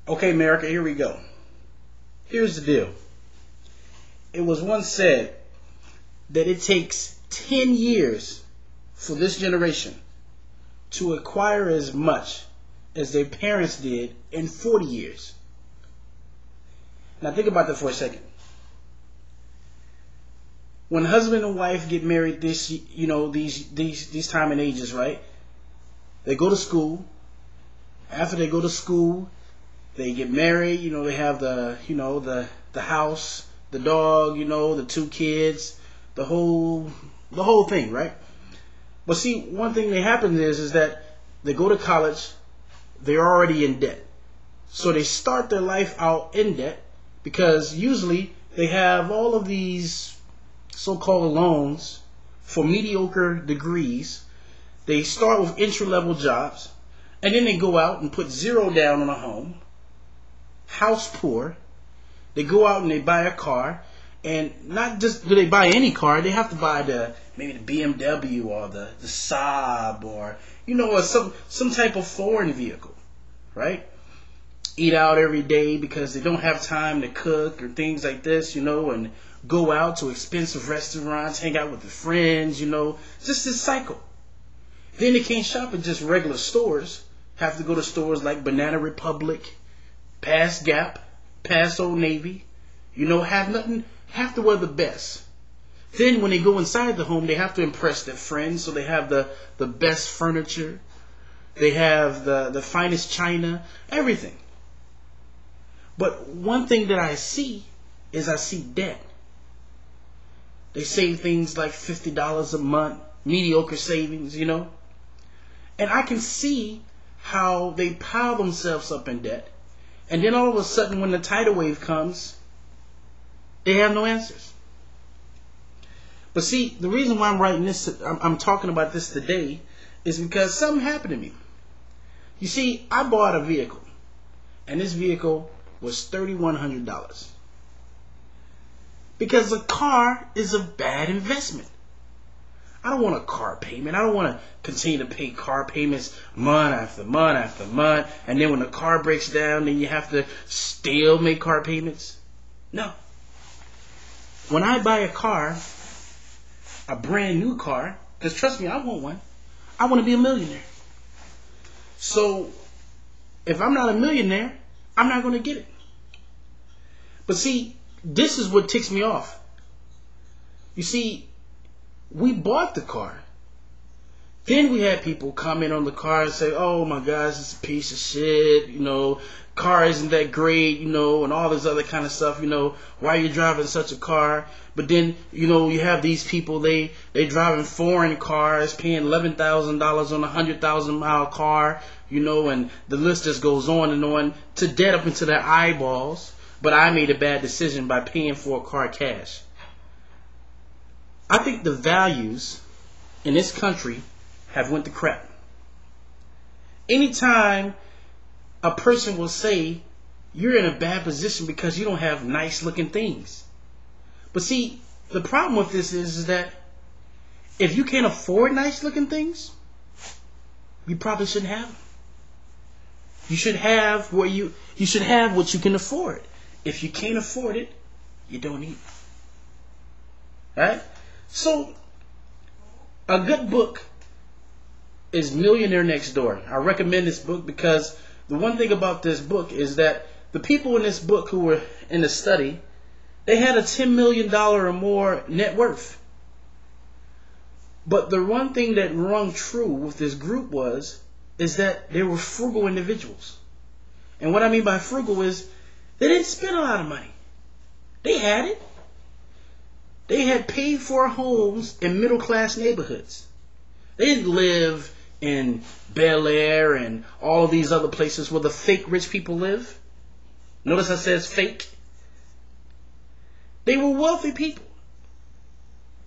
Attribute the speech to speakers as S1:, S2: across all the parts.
S1: Okay, America, here we go. Here's the deal. It was once said that it takes 10 years for this generation to acquire as much as their parents did in 40 years. Now think about that for a second. When husband and wife get married these time and ages, right? They go to school. After they go to school, they get married, they have the house, the dog, the two kids, the whole thing, right? But see, one thing that happens is that they go to college, they're already in debt. So they start their life out in debt because usually they have all of these so-called loans for mediocre degrees. They start with entry-level jobs, and then they go out and put zero down on a home, house poor. They go out and they buy a car, and not just do they buy any car, they have to buy maybe the BMW or the Saab or some type of foreign vehicle, right? Eat out every day because they don't have time to cook or things like this, and go out to expensive restaurants, hang out with their friends, just this cycle. Then they can't shop at just regular stores. Have to go to stores like Banana Republic, past Gap, past Old Navy. Have to wear the best. Then when they go inside the home, they have to impress their friends. So they have the best furniture. They have the finest china, everything. But one thing that I see is debt. They save things like $50 a month, mediocre savings, And I can see how they pile themselves up in debt. And then all of a sudden when the tidal wave comes, they have no answers. But see, the reason why I'm talking about this today is because something happened to me. You see, I bought a vehicle, and this vehicle was $3,100. Because a car is a bad investment. I don't want a car payment. I don't want to continue to pay car payments month after month after month. And then when the car breaks down, then you have to still make car payments. No. When I buy a car, a brand new car, because trust me, I want one. I want to be a millionaire. So if I'm not a millionaire, I'm not going to get it. But see, this is what ticks me off. You see, we bought the car. Then we had people comment on the car and say, oh my gosh, it's a piece of shit, car isn't that great, and all this other kind of stuff, why are you driving such a car? But then, you have these people, they driving foreign cars, paying $11,000 on a 100,000-mile car, and the list just goes on to debt up into their eyeballs. But I made a bad decision by paying for a car cash. I think the values in this country have went to crap. Anytime a person will say you're in a bad position because you don't have nice looking things. But see, the problem with this is that if you can't afford nice looking things, you probably shouldn't have them. You should have what you can afford. If you can't afford it, you don't need it. Right? So, a good book is Millionaire Next Door. I recommend this book because the one thing about this book is that the people in this book who were in the study, they had a $10 million or more net worth. But the one thing that rung true with this group is that they were frugal individuals. And what I mean by frugal is they didn't spend a lot of money. They had it. They had paid for homes in middle-class neighborhoods. They didn't live in Bel Air and all of these other places where the fake rich people live. Notice I said fake. They were wealthy people.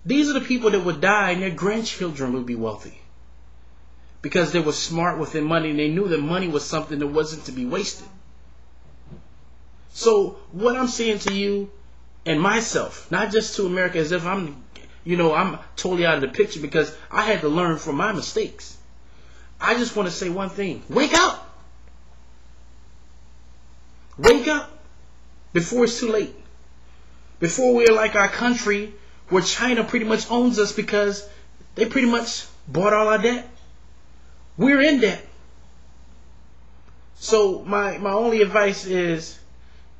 S1: These are the people that would die and their grandchildren would be wealthy. Because they were smart with their money and they knew that money was something that wasn't to be wasted. So what I'm saying to you and myself, not just to America as if I'm totally out of the picture because I had to learn from my mistakes. I just want to say one thing. Wake up! Wake up before it's too late. Before we're like our country where China pretty much owns us because they pretty much bought all our debt. We're in debt. So my only advice is,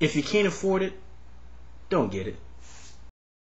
S1: if you can't afford it, don't get it.